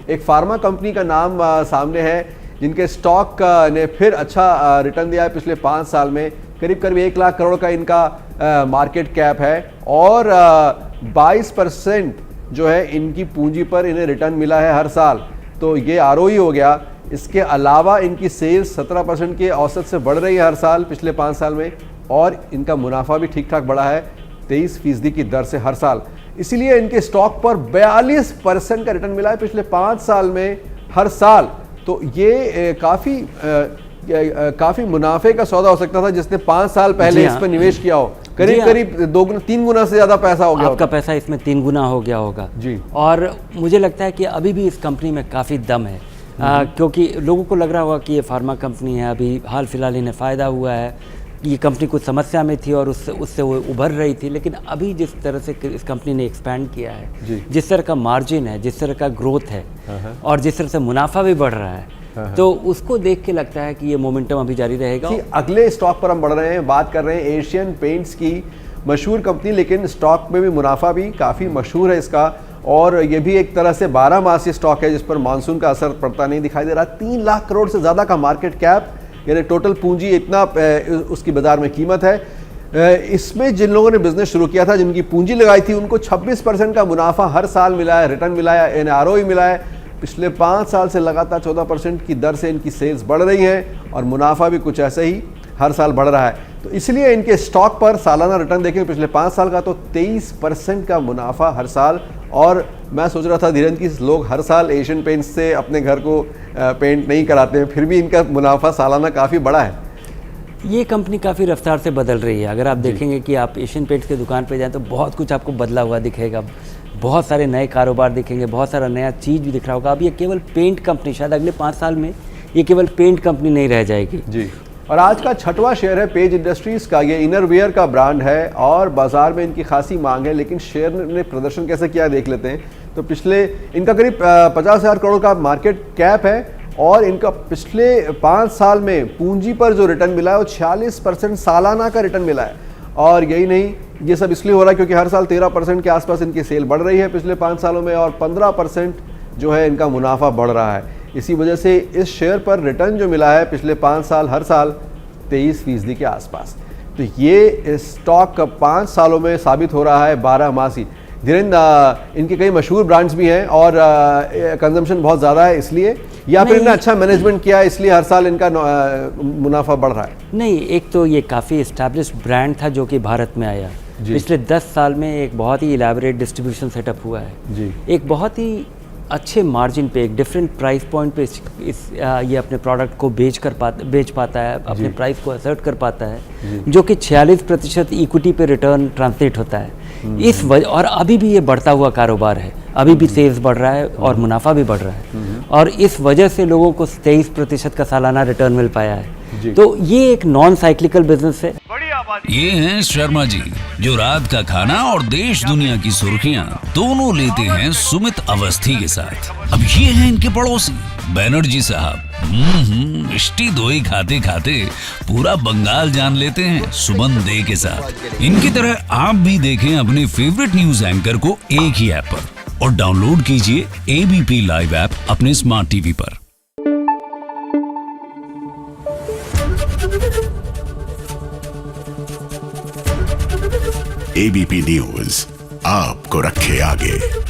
एक pharma company का नाम सामने है जिनके स्टॉक ने फिर अच्छा रिटर्न दिया है पिछले 5 साल में। करीब करीब 1 लाख करोड़ का इनका मार्केट कैप है और 22% जो है इनकी पूंजी पर इन्हें रिटर्न मिला है हर साल। तो ये ROE हो गया। इसके अलावा इनकी सेल्स 17% के औसत से बढ़ रही है हर साल पिछले 5 साल में, और इनका मुनाफा भी ठीक ठाक बढ़ा है 23% की दर से हर साल। इसीलिए इनके स्टॉक पर 42% का रिटर्न मिला है पिछले 5 साल में हर साल। तो ये काफी मुनाफे का सौदा हो सकता था जिसने 5 साल पहले इस पर निवेश किया हो। करीब करीब 3 गुना से ज्यादा पैसा हो गया, आपका पैसा इसमें 3 गुना हो गया होगा जी। और मुझे लगता है कि अभी भी इस कंपनी में काफ़ी दम है, क्योंकि लोगों को लग रहा होगा कि ये फार्मा कंपनी है, अभी हाल फिलहाल इन्हें फ़ायदा हुआ है, ये कंपनी कुछ समस्या में थी और उससे वो उभर रही थी। लेकिन अभी जिस तरह से इस कंपनी ने एक्सपैंड किया है, जिस तरह का मार्जिन है, जिस तरह का ग्रोथ है और जिस तरह से मुनाफा भी बढ़ रहा है, तो उसको देख के लगता है कि ये मोमेंटम अभी जारी रहेगा। अगले स्टॉक पर हम बढ़ रहे हैं, बात कर रहे हैं एशियन पेंट्स की, मशहूर कंपनी, लेकिन स्टॉक में भी मुनाफा भी काफ़ी मशहूर है इसका, और ये भी एक तरह से 12 मासी स्टॉक है जिस पर मानसून का असर पड़ता नहीं दिखाई दे रहा। 3 लाख करोड़ से ज़्यादा का मार्केट कैप, यानी टोटल पूंजी, इतना उसकी बाजार में कीमत है। इसमें जिन लोगों ने बिजनेस शुरू किया था, जिनकी पूंजी लगाई थी, उनको 26% का मुनाफा हर साल मिला है, रिटर्न मिला है, ROE मिला है। पिछले 5 साल से लगातार 14% की दर से इनकी सेल्स बढ़ रही है और मुनाफा भी कुछ ऐसे ही हर साल बढ़ रहा है। तो इसलिए इनके स्टॉक पर सालाना रिटर्न देखें पिछले 5 साल का तो 23% का मुनाफा हर साल। और मैं सोच रहा था धीरेन्द्र की लोग हर साल एशियन पेंट्स से अपने घर को पेंट नहीं कराते हैं, फिर भी इनका मुनाफा सालाना काफ़ी बड़ा है। ये कंपनी काफ़ी रफ्तार से बदल रही है। अगर आप देखेंगे कि आप एशियन पेंट्स की दुकान पे जाएं तो बहुत कुछ आपको बदला हुआ दिखेगा, बहुत सारे नए कारोबार दिखेंगे, बहुत सारा नया चीज़ भी दिख रहा होगा। अब ये केवल पेंट कंपनी, शायद अगले 5 साल में ये केवल पेंट कंपनी नहीं रह जाएगी जी। और आज का 6वां शेयर है पेज इंडस्ट्रीज़ का। ये इनरवियर का ब्रांड है और बाजार में इनकी खासी मांग है, लेकिन शेयर ने प्रदर्शन कैसे किया देख लेते हैं। तो पिछले इनका करीब 50,000 करोड़ का मार्केट कैप है और इनका पिछले 5 साल में पूंजी पर जो रिटर्न मिला है वो 46% सालाना का रिटर्न मिला है। और यही नहीं, ये सब इसलिए हो रहा है क्योंकि हर साल 13% के आसपास इनकी सेल बढ़ रही है पिछले 5 सालों में, और 15% जो है इनका मुनाफा बढ़ रहा है। इसी वजह से इस शेयर पर रिटर्न जो मिला है पिछले 5 साल हर साल 23% के आसपास। तो ये स्टॉक 5 सालों में साबित हो रहा है 12 मासी। धीरेन्द्र, इनके कई मशहूर ब्रांड्स भी हैं और कंजम्पशन बहुत ज़्यादा है इसलिए, या फिर इन्हें अच्छा मैनेजमेंट किया है इसलिए हर साल इनका मुनाफा बढ़ रहा है? नहीं, एक तो ये काफ़ी इस्टेब्लिश्ड ब्रांड था जो कि भारत में आया। पिछले 10 साल में एक बहुत ही इलेबोरेट डिस्ट्रीब्यूशन सेटअप हुआ है जी। एक बहुत ही अच्छे मार्जिन पे, एक डिफरेंट प्राइस पॉइंट पे ये अपने प्रोडक्ट को बेच पाता है, अपने प्राइस को असर्ट कर पाता है, जो कि 46% इक्विटी पे रिटर्न ट्रांसलेट होता है। इस वजह, और अभी भी ये बढ़ता हुआ कारोबार है, अभी भी सेल्स बढ़ रहा है और मुनाफा भी बढ़ रहा है, और इस वजह से लोगों को 23% का सालाना रिटर्न मिल पाया है। तो ये एक नॉन साइक्लिकल बिजनेस है। ये हैं शर्मा जी, जो रात का खाना और देश दुनिया की सुर्खियां दोनों लेते हैं सुमित अवस्थी के साथ। अब ये हैं इनके पड़ोसी बैनर्जी साहब। मिष्टी दोई खाते खाते पूरा बंगाल जान लेते हैं सुमन दे के साथ। इनकी तरह आप भी देखें अपने फेवरेट न्यूज एंकर को एक ही ऐप पर, और डाउनलोड कीजिए ABP लाइव ऐप अपने स्मार्ट टीवी पर। ABP न्यूज आपको रखे आगे।